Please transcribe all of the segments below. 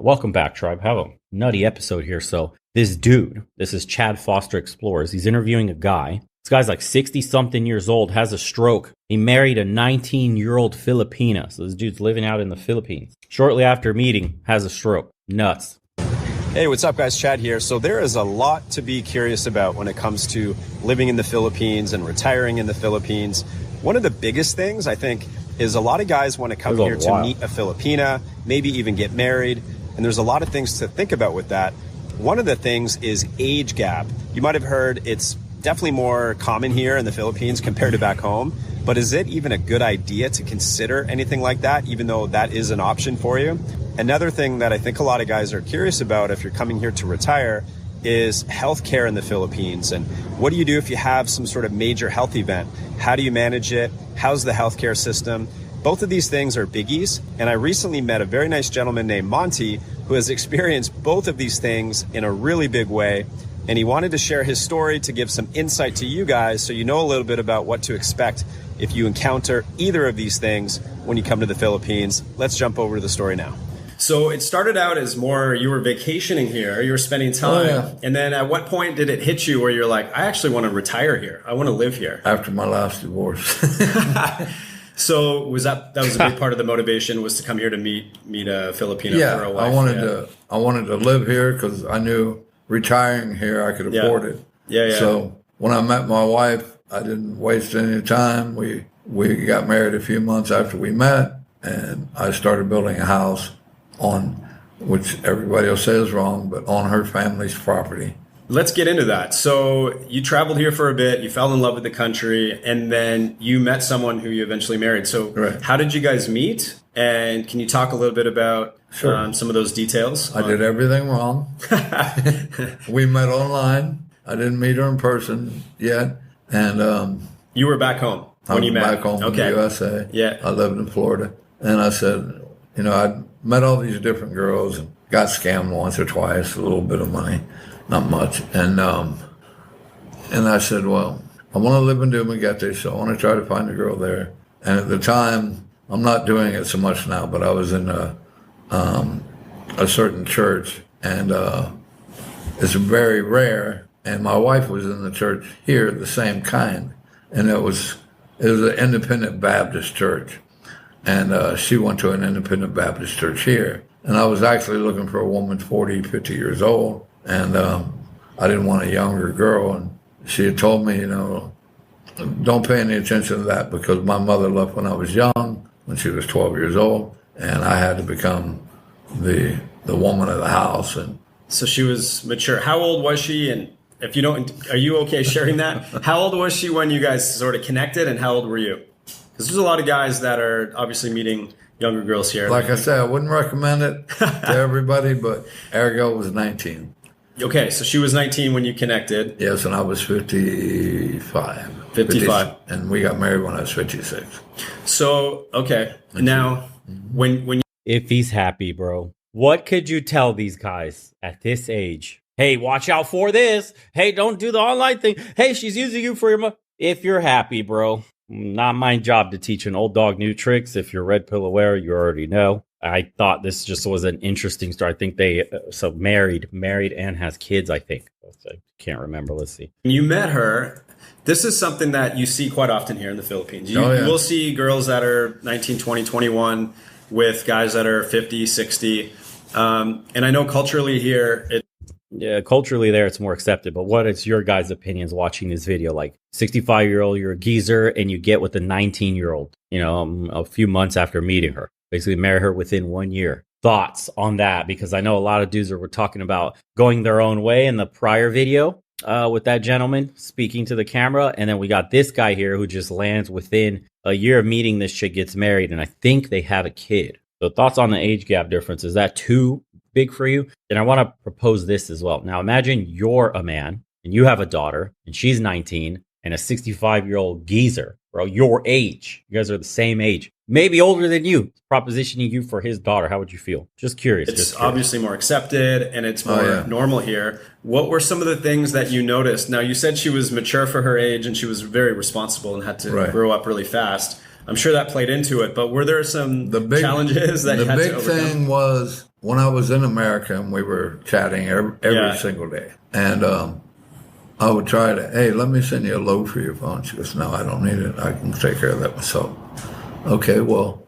Welcome back, tribe. Have a nutty episode here. So this dude, this is Chad Foster Explorers. He's interviewing a guy. This guy's like 60-something years old, has a stroke. He married a 19-year-old Filipina. So this dude's living out in the Philippines. Shortly after meeting, has a stroke. Nuts. Hey, what's up, guys? Chad here. So there is a lot to be curious about when it comes to living in the Philippines and retiring in the Philippines. One of the biggest things, I think, is a lot of guys want to come here to meet a Filipina, maybe even get married. And there's a lot of things to think about with that. One of the things is age gap. You might have heard it's definitely more common here in the Philippines compared to back home. But is it even a good idea to consider anything like that, even though that is an option for you? Another thing that I think a lot of guys are curious about if you're coming here to retire is healthcare in the Philippines. And what do you do if you have some sort of major health event? How do you manage it? How's the healthcare system? Both of these things are biggies. And I recently met a very nice gentleman named Monty who has experienced both of these things in a really big way. And he wanted to share his story to give some insight to you guys so you know a little bit about what to expect if you encounter either of these things when you come to the Philippines. Let's jump over to the story now. So it started out as more you were vacationing here, you were spending time. Oh, yeah. And then at what point did it hit you where you're like, I actually want to retire here. I want to live here. After my last divorce. So was that was a big part of the motivation, was to come here to meet a Filipina for a wife? I wanted to live here because I knew retiring here I could afford it. Yeah. So when I met my wife, I didn't waste any time. We got married a few months after we met, and I started building a house on, which everybody will say is wrong, but on her family's property. Let's get into that. So you traveled here for a bit, you fell in love with the country, and then you met someone who you eventually married. So How did you guys meet? And can you talk a little bit about some of those details? I did everything wrong. We met online. I didn't meet her in person yet. And you were back home when you met? Back home in the USA. Yeah. I lived in Florida. And I said, I'd met all these different girls and got scammed once or twice, a little bit of money. Not much. And I said, well, I want to live in Dumaguete, so I want to try to find a girl there. And at the time, I'm not doing it so much now, but I was in a certain church, and it's very rare. And my wife was in the church here, the same kind. And it was an independent Baptist church. And she went to an independent Baptist church here. And I was actually looking for a woman 40, 50 years old. And I didn't want a younger girl. And she had told me, don't pay any attention to that because my mother left when I was young, when she was 12 years old. And I had to become the woman of the house. And so she was mature. How old was she? And if you don't, are you okay sharing that? How old was she when you guys sort of connected, and how old were you? Because there's a lot of guys that are obviously meeting younger girls here. Like I said, I wouldn't recommend it to everybody, but Ariel was 19. Okay, so she was 19 when you connected. Yes, and I was 55. 55. And we got married when I was 56. So, okay. Now, when if he's happy, bro, what could you tell these guys at this age? Hey, watch out for this. Hey, don't do the online thing. Hey, she's using you for your money. If you're happy, bro, not my job to teach an old dog new tricks. If you're red pill aware, you already know. I thought this just was an interesting story. I think they married and has kids, I think. I can't remember. Let's see. When you met her, this is something that you see quite often here in the Philippines. You will see girls that are 19, 20, 21 with guys that are 50, 60. And I know culturally here, culturally there it's more accepted. But what is your guys' opinions watching this video? Like 65-year-old, you're a geezer, and you get with a 19-year-old, a few months after meeting her. Basically marry her within 1 year. Thoughts on that? Because I know a lot of dudes were talking about going their own way in the prior video with that gentleman speaking to the camera. And then we got this guy here who just lands within a year of meeting this chick, gets married, and I think they have a kid. So thoughts on the age gap difference. Is that too big for you? And I want to propose this as well. Now imagine you're a man and you have a daughter and she's 19 and a 65-year-old geezer, bro, your age. You guys are the same age. Maybe older than you, propositioning you for his daughter. How would you feel? Just curious. It's obviously more accepted and it's more normal here. What were some of the things that you noticed? Now, you said she was mature for her age and she was very responsible and had to grow up really fast. I'm sure that played into it, but were there some challenges that you had to overcome? The big thing was when I was in America and we were chatting every single day. And I would try to, hey, let me send you a load for your phone. She goes, no, I don't need it. I can take care of that myself. Okay, well,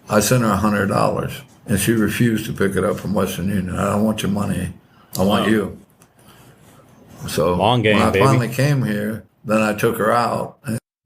I sent her $100 and she refused to pick it up from Western Union. I don't want your money. I want you. So long game, when I baby. finally came here, then I took her out.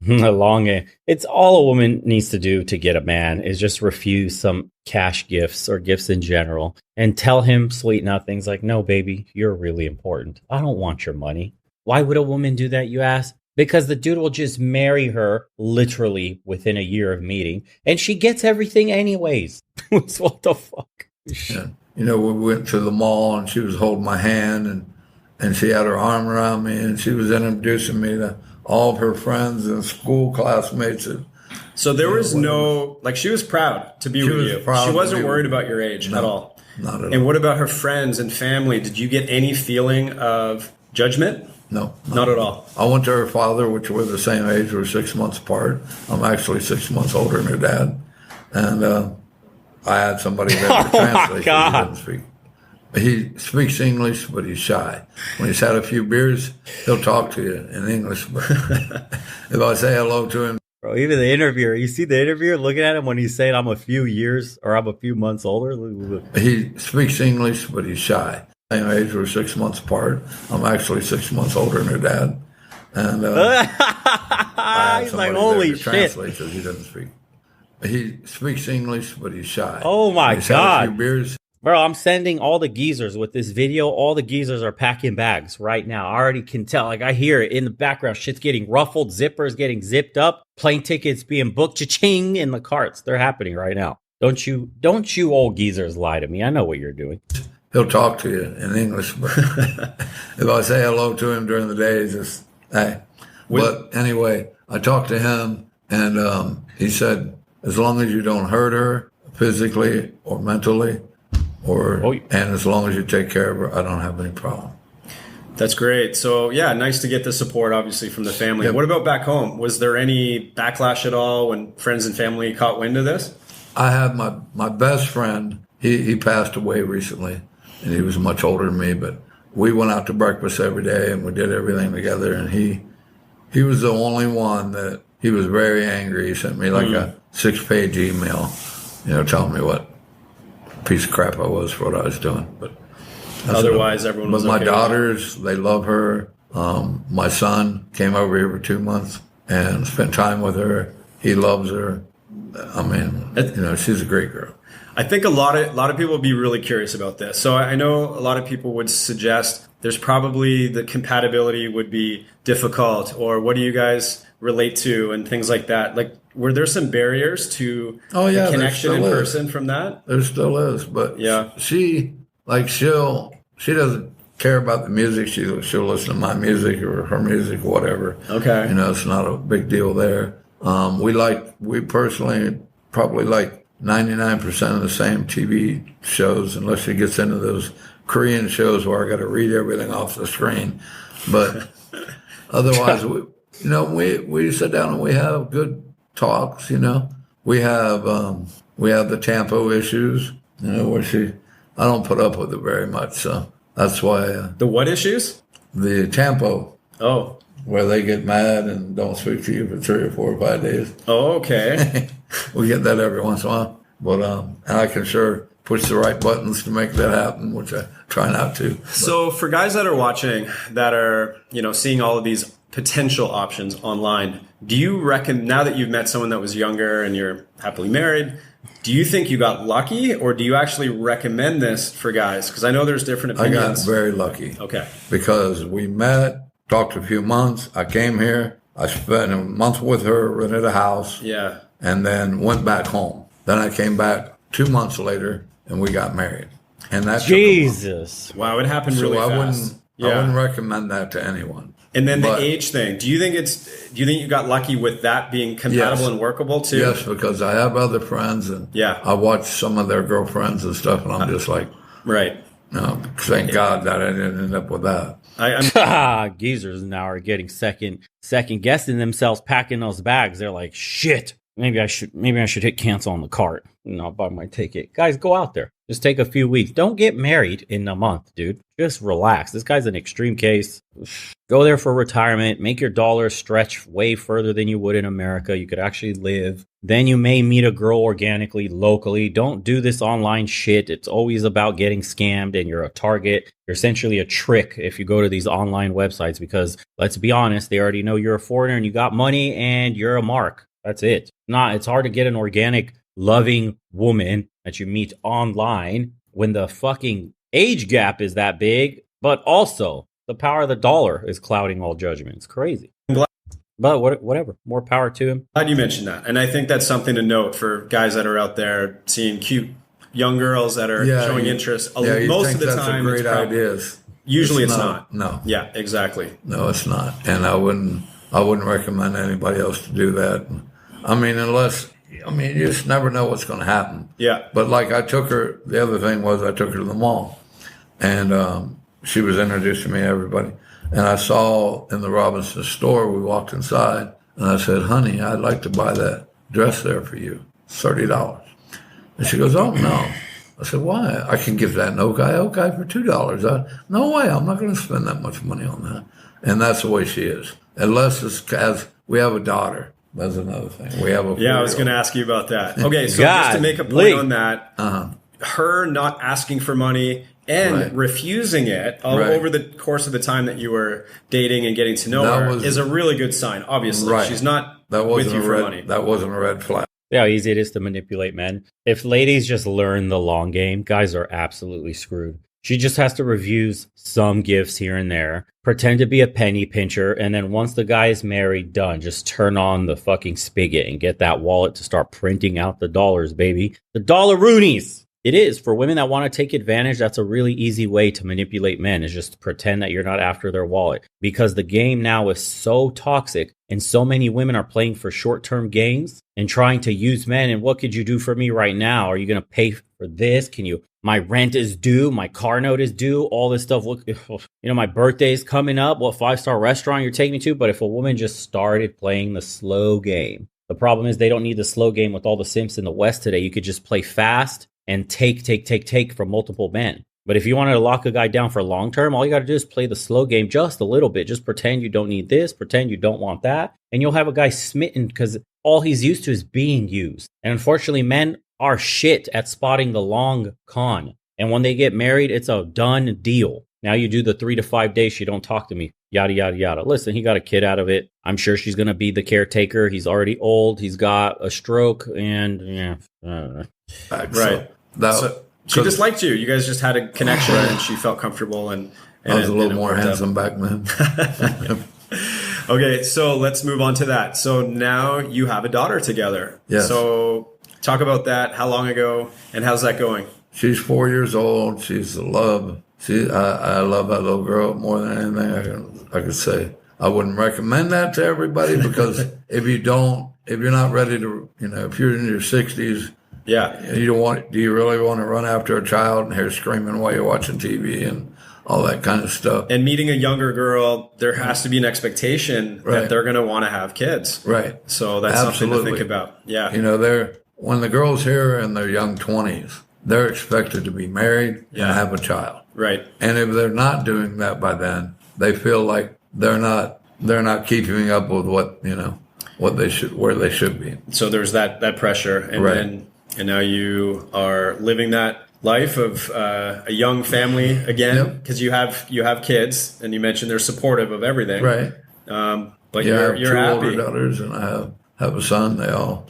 A long game. It's all a woman needs to do to get a man is just refuse some cash gifts or gifts in general and tell him sweet nothings like, no, baby, you're really important. I don't want your money. Why would a woman do that, you ask? Because the dude will just marry her literally within a year of meeting and she gets everything anyways. What the fuck? Yeah. You know, we went to the mall and she was holding my hand and she had her arm around me and she was introducing me to all of her friends and school classmates. So there was no, like, she was proud to be with you. She wasn't worried about your age at all. Not at all. And what about her friends and family? Did you get any feeling of judgment? No. Not at all. I went to her father, which were the same age. We're 6 months apart. I'm actually 6 months older than her dad. And I had somebody there to translate. He speaks English, but he's shy. When he's had a few beers, he'll talk to you in English. If I say hello to him. Bro, even the interviewer, you see the interviewer looking at him when he's saying I'm a few years or I'm a few months older? Look. He speaks English, but he's shy. Same age, we're 6 months apart. I'm actually 6 months older than her dad. And he's like, holy shit. Translate because he doesn't speak. He speaks English, but he's shy. Oh my he's God. Had a few beers. Bro, I'm sending all the geezers with this video. All the geezers are packing bags right now. I already can tell. Like, I hear it in the background. Shit's getting ruffled. Zippers getting zipped up. Plane tickets being booked. Cha-ching in the carts. They're happening right now. Don't you old geezers lie to me. I know what you're doing. He'll talk to you in English. If I say hello to him during the day, he's just, hey. But anyway, I talked to him, and he said, as long as you don't hurt her physically or mentally, and as long as you take care of her, I don't have any problem. That's great. So, yeah, nice to get the support, obviously, from the family. Yep. What about back home? Was there any backlash at all when friends and family caught wind of this? I had my best friend. He passed away recently, and he was much older than me, but we went out to breakfast every day, and we did everything together, and he was the only one that he was very angry. He sent me like a 6-page email, telling me what piece of crap I was for what I was doing. But otherwise, everyone was okay. But my daughters, they love her. My son came over here for 2 months and spent time with her. He loves her. I mean, she's a great girl. I think a lot of people would be really curious about this. So I know a lot of people would suggest there's probably the compatibility would be difficult, or what do you guys relate to and things like that. Like, were there some barriers to the connection in person from that? There still is, but she doesn't care about the music. She'll listen to my music or her music, whatever. Okay. It's not a big deal there. We personally probably like 99% of the same TV shows, unless she gets into those Korean shows where I got to read everything off the screen. But otherwise, we sit down and we have good talks. We have the tempo issues. Where I don't put up with it very much, so that's why. The what issues? The tempo. Oh. Where they get mad and don't speak to you for 3 or 4 or 5 days. Oh, okay. We get that every once in a while. But and I can sure push the right buttons to make that happen, which I try not to. But. So for guys that are watching, that are, seeing all of these potential options online, do you reckon, now that you've met someone that was younger and you're happily married, do you think you got lucky, or do you actually recommend this for guys? Because I know there's different opinions. I got very lucky. Okay. Because we met, talked a few months. I came here. I spent a month with her, rented a house. Yeah. And then went back home. Then I came back 2 months later, and we got married. And that Jesus. Wow, it happened really fast. I wouldn't recommend that to anyone. And then the age thing. Do you think you got lucky with that being compatible and workable too? Yes, because I have other friends, and I watch some of their girlfriends and stuff, and I'm just like, right. No, thank God that I didn't end up with that. Geezers now are getting second guessing themselves, packing those bags. They're like, shit. Maybe I should hit cancel on the cart. I'll buy my ticket. Guys, go out there. Just take a few weeks. Don't get married in a month, dude. Just relax. This guy's an extreme case. Go there for retirement. Make your dollar stretch way further than you would in America. You could actually live. Then you may meet a girl organically, locally. Don't do this online shit. It's always about getting scammed and you're a target. You're essentially a trick if you go to these online websites because, let's be honest, they already know you're a foreigner and you got money and you're a mark. That's it. It's hard to get an organic, loving woman that you meet online when the fucking age gap is that big, but also the power of the dollar is clouding all judgment. It's crazy. But whatever, more power to him. Glad you mentioned that. And I think that's something to note for guys that are out there seeing cute young girls that are showing interest. Most of the time, great ideas. Usually it's not. No. Yeah, exactly. No, it's not. And I wouldn't recommend anybody else to do that. I mean, you just never know what's going to happen. Yeah. But like I took her, the other thing was I took her to the mall. And she was introducing me to everybody. And I saw in the Robinson store, we walked inside, and I said, honey, I'd like to buy that dress there for you. It's $30. And she goes, oh, no. I said, why? I can give that in okay for $2. No way, I'm not going to spend that much money on that. And that's the way she is. Unless as we have a daughter. That's another thing. We have a I was going to ask you about that. Okay, so just to make a point on that, her not asking for money and refusing it over the course of the time that you were dating and getting to know her is a really good sign. Obviously, she's not with you for money. That wasn't a red flag. Yeah, how easy it is to manipulate men. If ladies just learn the long game, guys are absolutely screwed. She just has to refuse some gifts here and there, pretend to be a penny pincher, and then once the guy is married, done. Just turn on the fucking spigot and get that wallet to start printing out the dollars, baby. The dollar-roonies! It is. For women that want to take advantage, that's a really easy way to manipulate men, is just to pretend that you're not after their wallet. Because the game now is so toxic, and so many women are playing for short-term gains and trying to use men. And what could you do for me right now? Are you going to pay for this? My rent is due. My car note is due. All this stuff. Look, my birthday's coming up. What 5-star restaurant you're taking me to? But if a woman just started playing the slow game, the problem is they don't need the slow game with all the simps in the West today. You could just play fast and take from multiple men. But if you wanted to lock a guy down for long term, all you got to do is play the slow game just a little bit. Just pretend you don't need this, pretend you don't want that, and you'll have a guy smitten because all he's used to is being used. And unfortunately, men are shit at spotting the long con. And when they get married, it's a done deal. Now you do the 3 to 5 days, she don't talk to me, yada, yada, yada. Listen, he got a kid out of it. I'm sure she's going to be the caretaker. He's already old. He's got a stroke and Right. So she just liked you. You guys just had a connection and she felt comfortable. And I was a little more handsome back then. Okay, so let's move on to that. So now you have a daughter together. Yes. So talk about that. How long ago and how's that going? She's 4 years old. She's a love. I love that little girl more than anything I could say. I wouldn't recommend that to everybody because if you're not ready to, if you're in your 60s, do you really want to run after a child and hear screaming while you're watching TV and all that kind of stuff? And meeting a younger girl, there has to be an expectation that they're going to want to have kids. Right. So that's something to think about. Yeah. When the girls here in their young 20s, they're expected to be married and have a child. Right. And if they're not doing that by then, they feel like they're not keeping up with where they should be. So there's that pressure, and now you are living that life of a young family again because you have kids, and you mentioned they're supportive of everything, right? But you're two happy. Older daughters, and I have a son. They all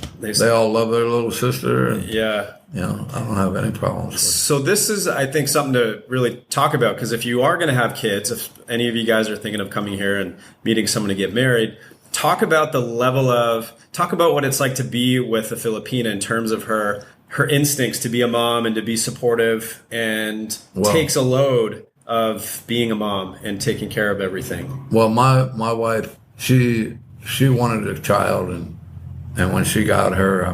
love their little sister. And, I don't have any problems with it. So this is, I think, something to really talk about, because if you are going to have kids, if any of you guys are thinking of coming here and meeting someone to get married, talk about what it's like to be with a Filipina in terms of her instincts to be a mom and to be supportive and takes a load of being a mom and taking care of everything. Well, my wife, she wanted a child, and when she got her,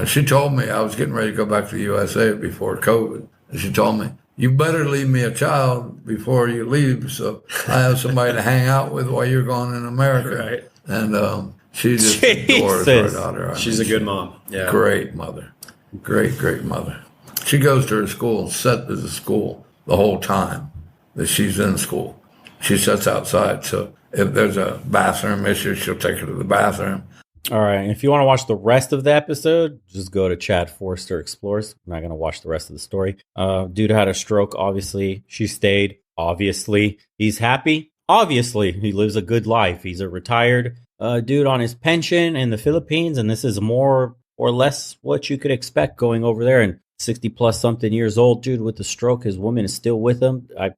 she told me, I was getting ready to go back to the USA before COVID, and she told me, you better leave me a child before you leave, so I have somebody to hang out with while you're gone in America. Right. And she just adores her daughter. She's a good mom. Yeah. Great mother. Great mother. She goes to her school and sits at the school the whole time that she's in school. She sits outside. So if there's a bathroom issue, she'll take her to the bathroom. All right. If you want to watch the rest of the episode, just go to Chad Forrester Explores. I'm not going to watch the rest of the story. Dude had a stroke. Obviously, she stayed. Obviously, he's happy. Obviously, he lives a good life. He's a retired dude on his pension in the Philippines. And this is more or less what you could expect going over there. And 60 plus something years old, dude with the stroke, his woman is still with him. I've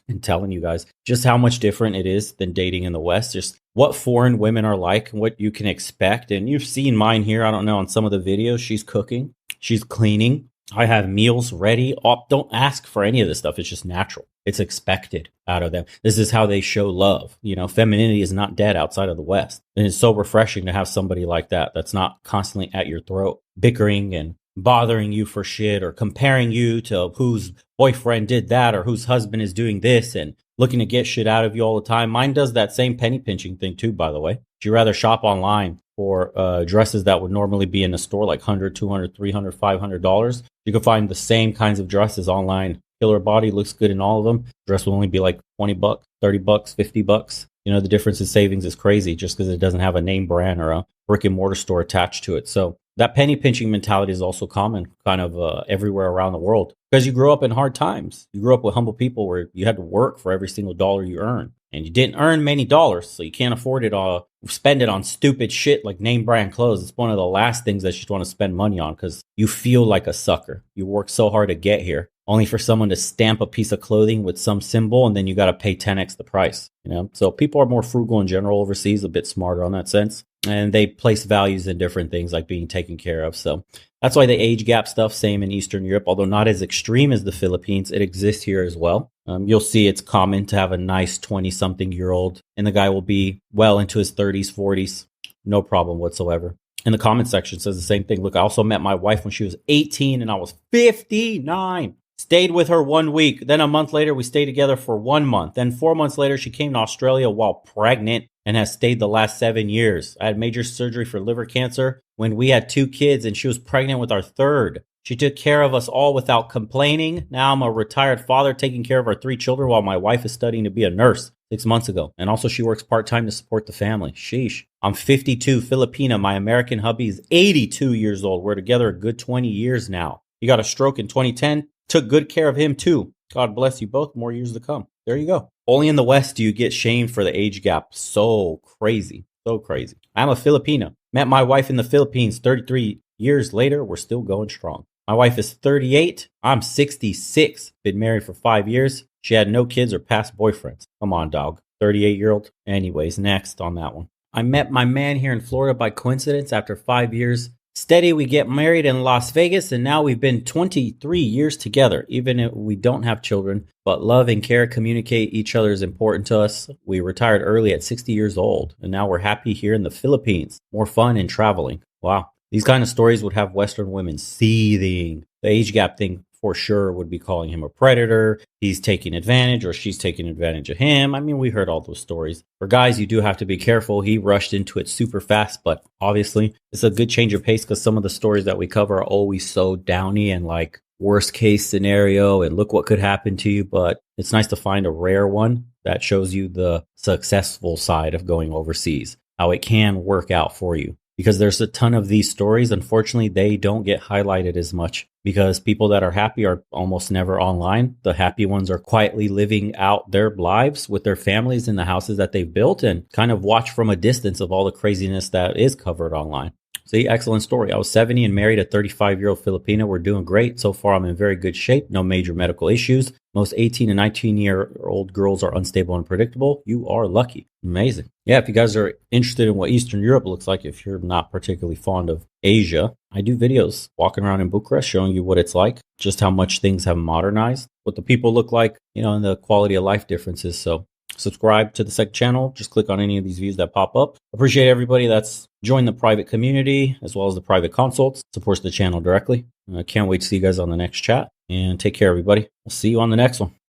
been telling you guys just how much different it is than dating in the West. Just what foreign women are like and what you can expect. And you've seen mine here. I don't know, on some of the videos, she's cooking, she's cleaning. I have meals ready. Don't ask for any of this stuff. It's just natural. It's expected out of them. This is how they show love. You know, femininity is not dead outside of the West. And it's so refreshing to have somebody like that that's not constantly at your throat, bickering and bothering you for shit or comparing you to whose boyfriend did that or whose husband is doing this and looking to get shit out of you all the time. Mine does that same penny pinching thing too, by the way. Would you rather shop online for dresses that would normally be in a store like $100, $200, $300, $500? You can find the same kinds of dresses online. Killer body, looks good in all of them. Dress will only be like $20, $30, $50. You know, the difference in savings is crazy just because it doesn't have a name brand or a brick and mortar store attached to it. So that penny pinching mentality is also common kind of everywhere around the world because you grew up in hard times. You grew up with humble people where you had to work for every single dollar you earn. And you didn't earn many dollars, so you can't afford it all. Spend it on stupid shit like name brand clothes. It's one of the last things that you want to spend money on because you feel like a sucker. You work so hard to get here, only for someone to stamp a piece of clothing with some symbol, and then you got to pay 10x the price. You know, so people are more frugal in general overseas, a bit smarter on that sense, and they place values in different things like being taken care of. So that's why the age gap stuff, same in Eastern Europe, although not as extreme as the Philippines, it exists here as well. You'll see it's common to have a nice 20-something-year-old, and the guy will be well into his 30s, 40s, no problem whatsoever. And the comment section says the same thing. Look, I also met my wife when she was 18 and I was 59. Stayed with her 1 week. Then a month later, we stayed together for 1 month. Then 4 months later, she came to Australia while pregnant and has stayed the last 7 years. I had major surgery for liver cancer when we had 2 kids and she was pregnant with our third. She took care of us all without complaining. Now I'm a retired father taking care of our 3 children while my wife is studying to be a nurse 6 months ago. And also she works part-time to support the family. Sheesh. I'm 52, Filipina. My American hubby is 82 years old. We're together a good 20 years now. He got a stroke in 2010. Took good care of him too. God bless you both. More years to come. There you go. Only in the West do you get shamed for the age gap. So crazy. So crazy. I'm a Filipina. Met my wife in the Philippines 33 years later. We're still going strong. My wife is 38. I'm 66. Been married for 5 years. She had no kids or past boyfriends. Come on, dog. 38-year-old. Anyways, next on that one. I met my man here in Florida by coincidence after 5 years. Steady, we get married in Las Vegas, and now we've been 23 years together, even if we don't have children. But love and care, communicate each other is important to us. We retired early at 60 years old, and now we're happy here in the Philippines. More fun and traveling. Wow. These kind of stories would have Western women seething. The age gap thing for sure would be calling him a predator. He's taking advantage or she's taking advantage of him. I mean, we heard all those stories. For guys, you do have to be careful. He rushed into it super fast, but obviously it's a good change of pace because some of the stories that we cover are always so downy and like worst case scenario and look what could happen to you. But it's nice to find a rare one that shows you the successful side of going overseas, how it can work out for you. Because there's a ton of these stories. Unfortunately, they don't get highlighted as much because people that are happy are almost never online. The happy ones are quietly living out their lives with their families in the houses that they've built and kind of watch from a distance of all the craziness that is covered online. See, excellent story. I was 70 and married a 35-year-old Filipina. We're doing great. So far, I'm in very good shape. No major medical issues. Most 18 and 19-year-old girls are unstable and unpredictable. You are lucky. Amazing. Yeah, if you guys are interested in what Eastern Europe looks like, if you're not particularly fond of Asia, I do videos walking around in Bucharest showing you what it's like, just how much things have modernized, what the people look like, you know, and the quality of life differences. So subscribe to the second channel. Just click on any of these views that pop up. Appreciate everybody that's joined the private community as well as the private consults. Supports the channel directly. I can't wait to see you guys on the next chat. And take care, everybody. We'll see you on the next one.